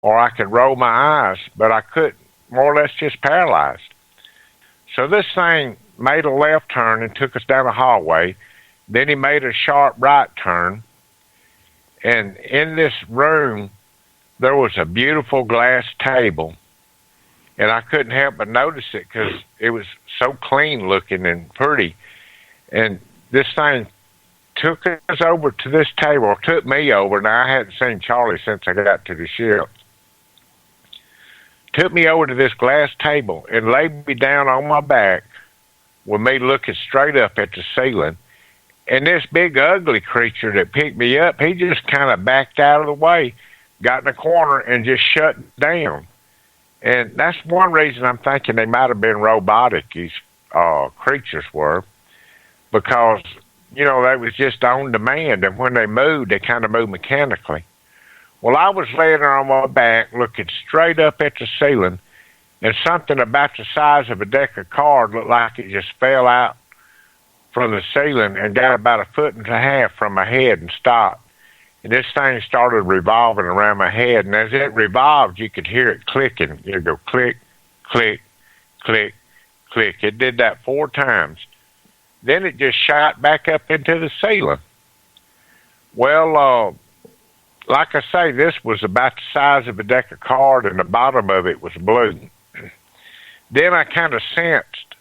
or I could roll my eyes, but I couldn't, more or less just paralyzed. So this thing made a left turn and took us down a hallway. Then he made a sharp right turn. And in this room, there was a beautiful glass table. And I couldn't help but notice it because it was so clean looking and pretty. And this thing took us over to this table, took me over. Now, I hadn't seen Charlie since I got to the ship. Took me over to this glass table and laid me down on my back with me looking straight up at the ceiling. And this big ugly creature that picked me up, he just kind of backed out of the way, got in the corner, and just shut down. And that's one reason I'm thinking they might have been robotic, these creatures were, because, you know, they was just on demand, and when they moved, they kind of moved mechanically. Well, I was laying there on my back, looking straight up at the ceiling, and something about the size of a deck of cards looked like it just fell out from the ceiling and got about 1.5 feet from my head and stopped. And this thing started revolving around my head, and as it revolved, you could hear it clicking. It would go click, click, click, click. It did that 4 times. Then it just shot back up into the ceiling. Well, like I say, this was about the size of a deck of cards, and the bottom of it was blue. Then I kind of sensed,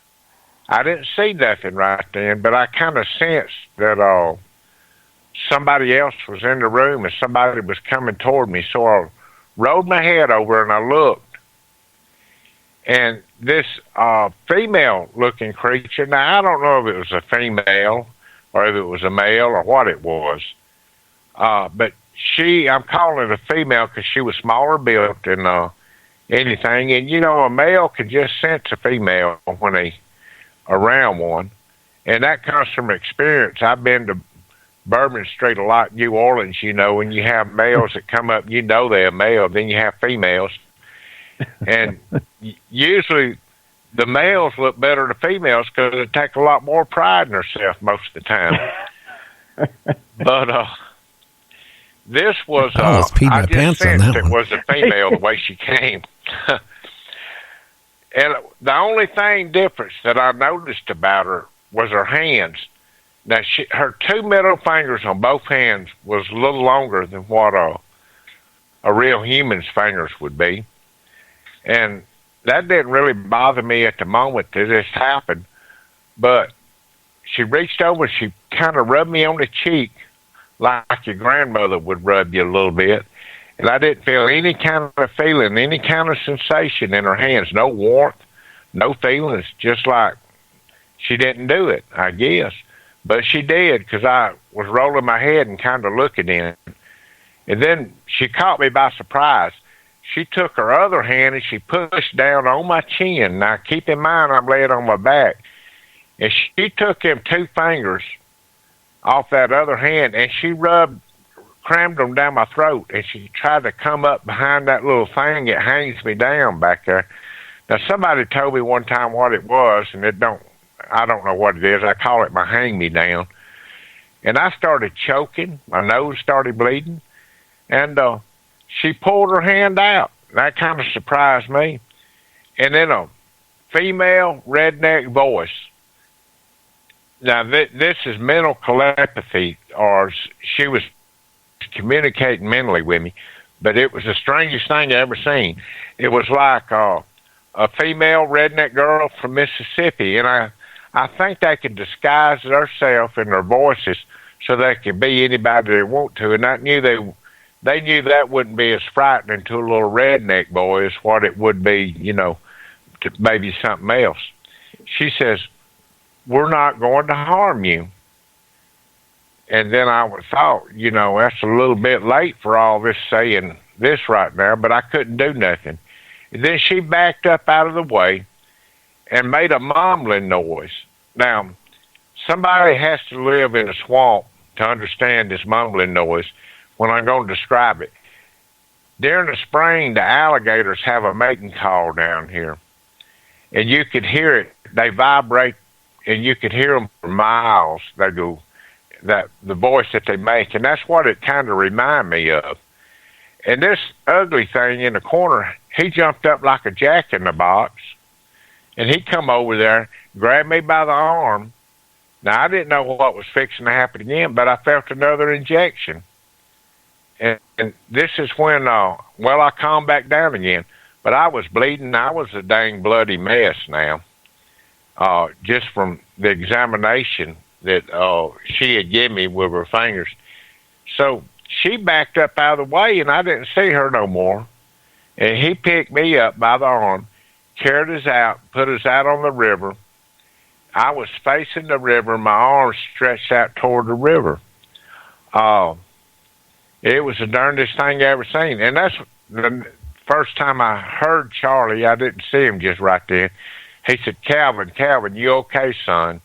I didn't see nothing right then, but I kind of sensed that somebody else was in the room and somebody was coming toward me. So I rolled my head over and I looked. And this female-looking creature, now I don't know if it was a female or if it was a male or what it was, but I'm calling it a female because she was smaller built than anything. And, you know, a male can just sense a female when they around one. And that comes from experience. I've been to Bourbon Street a lot, New Orleans, you know, when you have males that come up, you know they're male. Then you have females. And usually the males look better than females because they take a lot more pride in themselves most of the time. But this was, I just sensed it was a female the way she came. And the only thing difference that I noticed about her was her hands. Now, her 2 middle fingers on both hands was a little longer than what a real human's fingers would be. And that didn't really bother me at the moment that this happened. But she reached over and she kind of rubbed me on the cheek like your grandmother would rub you a little bit. And I didn't feel any kind of feeling, any kind of sensation in her hands. No warmth, no feelings, just like she didn't do it, I guess. But she did because I was rolling my head and kind of looking in. And then she caught me by surprise. She took her other hand and she pushed down on my chin. Now, keep in mind, I'm laying on my back. And she took them 2 fingers off that other hand and she crammed them down my throat, and she tried to come up behind that little thing that hangs me down back there. Now, somebody told me one time what it was, and I don't know what it is. I call it my hang-me-down. And I started choking. My nose started bleeding. And she pulled her hand out. That kind of surprised me. And then a female redneck voice. Now, this is mental telepathy, or she was communicating mentally with me, but it was the strangest thing I ever seen. It was like a female redneck girl from Mississippi, and I think they can disguise themselves in their voices so they can be anybody they want to, and I knew they knew that wouldn't be as frightening to a little redneck boy as what it would be, you know, to maybe something else. She says, "We're not going to harm you." And then I thought, you know, that's a little bit late for all this saying this right now, but I couldn't do nothing. And then she backed up out of the way and made a mumbling noise. Now, somebody has to live in a swamp to understand this mumbling noise when I'm going to describe it. During the spring, the alligators have a mating call down here. And you could hear it. They vibrate, and you could hear them for miles. They go, the voice that they make, and that's what it kind of reminded me of. And this ugly thing in the corner, he jumped up like a jack in the box, and he come over there, grabbed me by the arm. Now, I didn't know what was fixing to happen again, but I felt another injection. And this is when, I calmed back down again. But I was bleeding. I was a dang bloody mess now, just from the examination that she had given me with her fingers. So she backed up out of the way, and I didn't see her no more. And he picked me up by the arm, carried us out, put us out on the river. I was facing the river, my arms stretched out toward the river. It was the darndest thing I ever seen. And that's the first time I heard Charlie. I didn't see him just right then. He said, Calvin, you okay, son?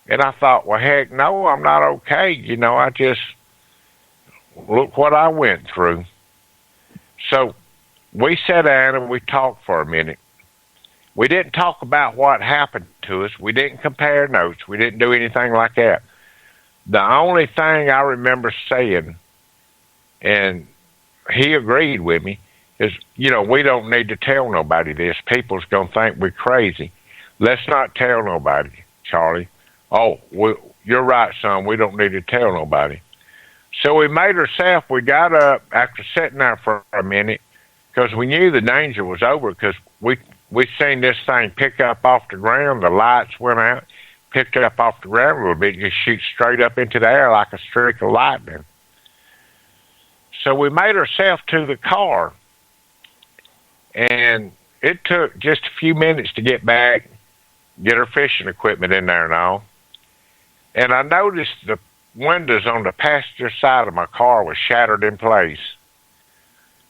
And I thought, well, heck no, I'm not okay. I just, look what I went through. So we sat down and we talked for a minute. We didn't talk about what happened to us. We didn't compare notes. We didn't do anything like that. The only thing I remember saying, and he agreed with me, is, we don't need to tell nobody this. People's going to think we're crazy. Let's not tell nobody, Charlie. Oh, you're right, son. We don't need to tell nobody. So we made ourselves, we got up after sitting there for a minute, because we knew the danger was over, because we seen this thing pick up off the ground. The lights went out, picked up off the ground a little bit, just shoot straight up into the air like a streak of lightning. So we made ourselves to the car, and it took just a few minutes to get back, get our fishing equipment in there and all. And I noticed the windows on the passenger side of my car was shattered in place.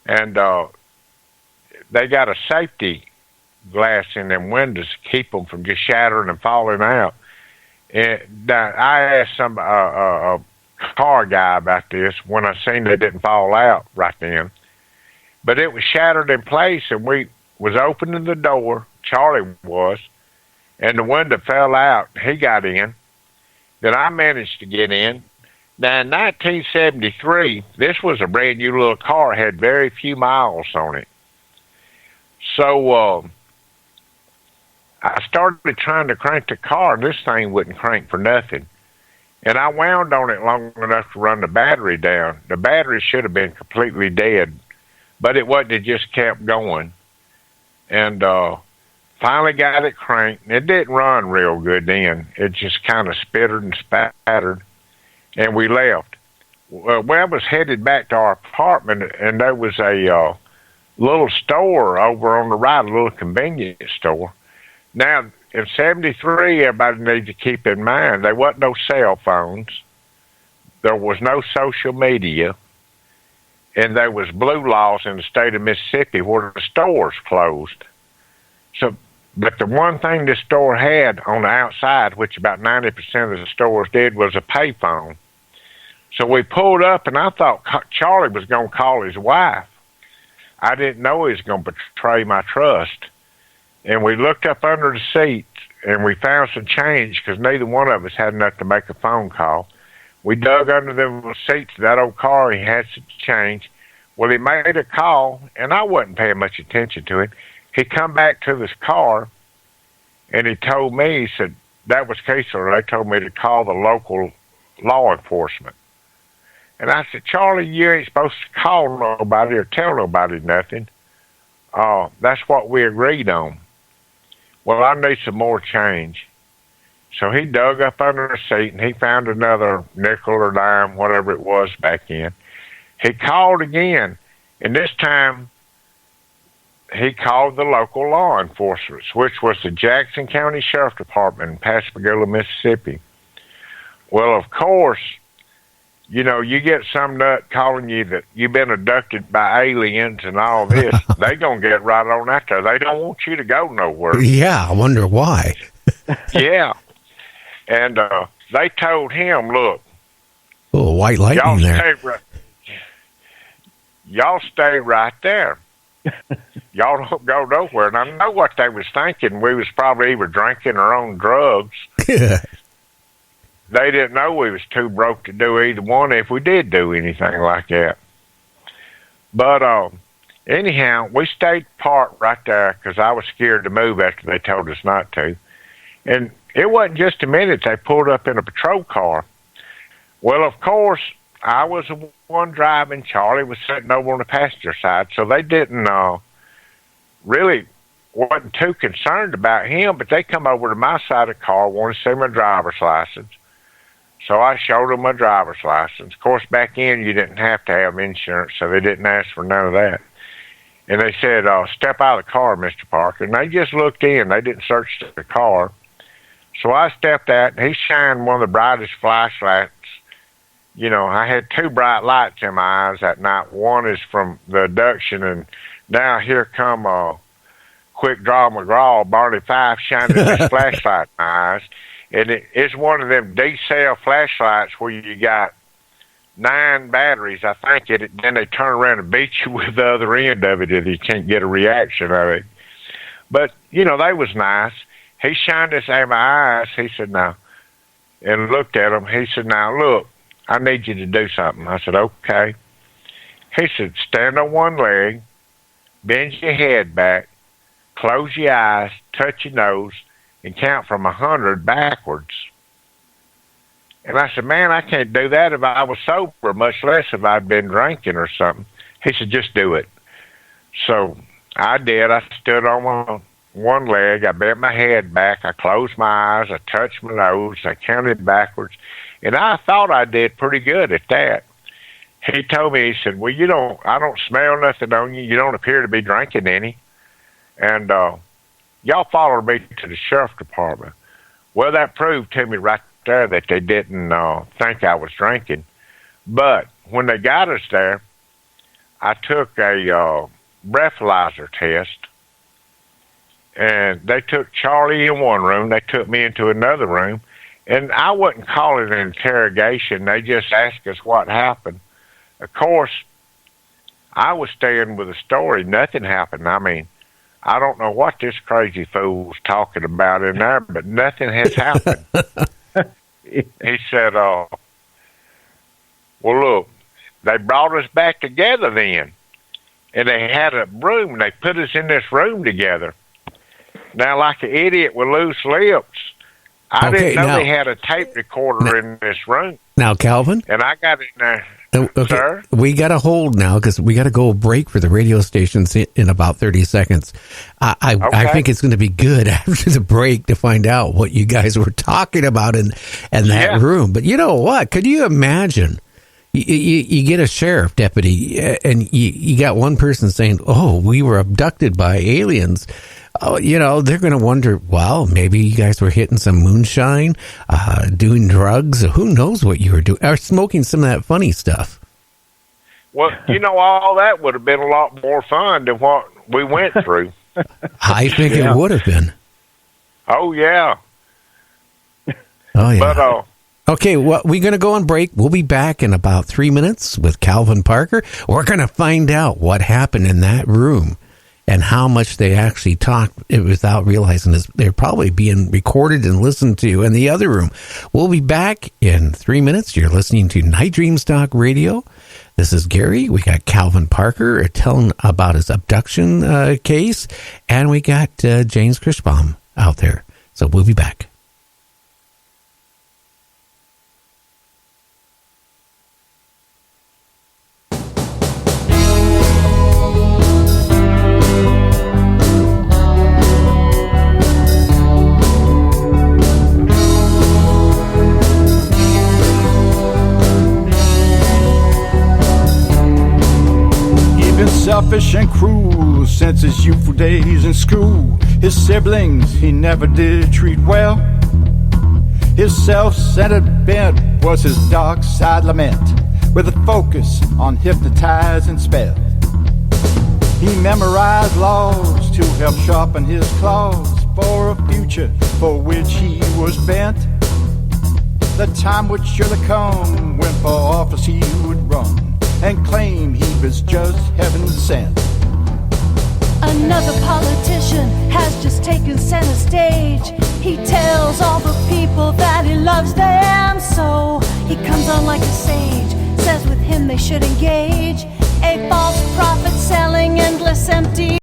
And they got a safety glass in them windows to keep them from just shattering and falling out. And I asked a car guy about this when I seen they didn't fall out right then. But it was shattered in place, and we was opening the door, Charlie was, and the window fell out. He got in. Then I managed to get in. Now, in 1973, this was a brand new little car, had very few miles on it. So I started trying to crank the car, and this thing wouldn't crank for nothing. And I wound on it long enough to run the battery down. The battery should have been completely dead, but it wasn't. It just kept going. And finally got it cranked. It didn't run real good then. It just kind of spittered and spattered, and we left. Well, I was headed back to our apartment, and there was a little store over on the right, a little convenience store. Now, in 73, everybody needs to keep in mind, there wasn't no cell phones. There was no social media. And there was blue laws in the state of Mississippi where the stores closed. So, but the one thing this store had on the outside, which about 90% of the stores did, was a payphone. So we pulled up, and I thought Charlie was going to call his wife. I didn't know he was going to betray my trust. And we looked up under the seats, and we found some change because neither one of us had enough to make a phone call. We dug under the seats of that old car. He had some change. Well, he made a call, and I wasn't paying much attention to it. He come back to this car, and he told me, he said, that was Casey. They told me to call the local law enforcement. And I said, Charlie, you ain't supposed to call nobody or tell nobody nothing. That's what we agreed on. Well, I need some more change. So he dug up under a seat, and he found another nickel or dime, whatever it was back in. He called again, and this time he called the local law enforcement, which was the Jackson County Sheriff Department in Pascagoula, Mississippi. Well, of course, you get some nut calling you that you've been abducted by aliens and all this. They gonna get right on that there. They don't want you to go nowhere. Yeah, I wonder why. Yeah. And they told him, look, oh, white lightning there. Y'all stay right there. Y'all don't go nowhere. And I know what they was thinking. We was probably either drinking or on drugs. Yeah. They didn't know we was too broke to do either one if we did do anything like that. But anyhow, we stayed parked right there because I was scared to move after they told us not to. And it wasn't just a minute. They pulled up in a patrol car. Well, of course, I was the one driving. Charlie was sitting over on the passenger side, so they didn't really wasn't too concerned about him. But they come over to my side of the car, wanted to see my driver's license. So I showed them my driver's license. Of course, back then you didn't have to have insurance, so they didn't ask for none of that. And they said, "Step out of the car, Mr. Parker." And they just looked in. They didn't search the car. So I stepped out, and he shined one of the brightest flashlights. You know, I had two bright lights in my eyes that night. One is from the abduction, and now here come Quick Draw McGraw, Barney Fife, shining this flashlight in my eyes. And it's one of them D-cell flashlights where you got 9 batteries, I think. Then they turn around and beat you with the other end of it if you can't get a reaction of it. But, you know, they was nice. He shined this in my eyes. He said, "Now," and looked at him. He said, "Now, look, I need you to do something." I said, "Okay." He said, "Stand on one leg, bend your head back, close your eyes, touch your nose, and count from 100 backwards." And I said, "Man, I can't do that if I was sober, much less if I'd been drinking or something." He said, "Just do it." So I did. I stood on one leg. I bent my head back. I closed my eyes. I touched my nose. I counted backwards. And I thought I did pretty good at that. He told me, he said, "Well, I don't smell nothing on you. You don't appear to be drinking any. And y'all followed me to the sheriff department." Well, that proved to me right there that they didn't think I was drinking. But when they got us there, I took a breathalyzer test. And they took Charlie in one room. They took me into another room. And I wouldn't call it an interrogation. They just asked us what happened. Of course, I was staying with the story. Nothing happened. I mean, I don't know what this crazy fool was talking about in there, but nothing has happened. He said, "Well, look, they brought us back together then. And they had a room. And they put us in this room together. Now, like an idiot with loose lips, I didn't know they had a tape recorder in this room." Now, Calvin? And I got in there. Okay. Sir? We got to hold now because we got to go break for the radio stations in about 30 seconds. I think it's going to be good after the break to find out what you guys were talking about in that room. But you know what? Could you imagine? You get a sheriff deputy and you got one person saying, "Oh, we were abducted by aliens." You know, they're going to wonder, well, maybe you guys were hitting some moonshine, doing drugs. Who knows what you were doing? Or smoking some of that funny stuff. Well, you know, all that would have been a lot more fun than what we went through. I think it would have been. Oh, yeah. Oh, yeah. But, okay, well, we're going to go on break. We'll be back in about 3 minutes with Calvin Parker. We're going to find out what happened in that room and how much they actually talked without realizing this. They're probably being recorded and listened to in the other room. We'll be back in 3 minutes. You're listening to Night Dreams Talk Radio. This is Gary. We got Calvin Parker telling about his abduction case, and we got James Kirschbaum out there. So we'll be back. Selfish and cruel since his youthful days in school. His siblings he never did treat well. His self-centered bent was his dark side lament, with a focus on hypnotize and spell. He memorized laws to help sharpen his claws for a future for which he was bent. The time would surely come when for office he would run and claim he was just heaven sent. Another politician has just taken center stage. He tells all the people that he loves them so. He comes on like a sage, says with him they should engage. A false prophet selling endless empty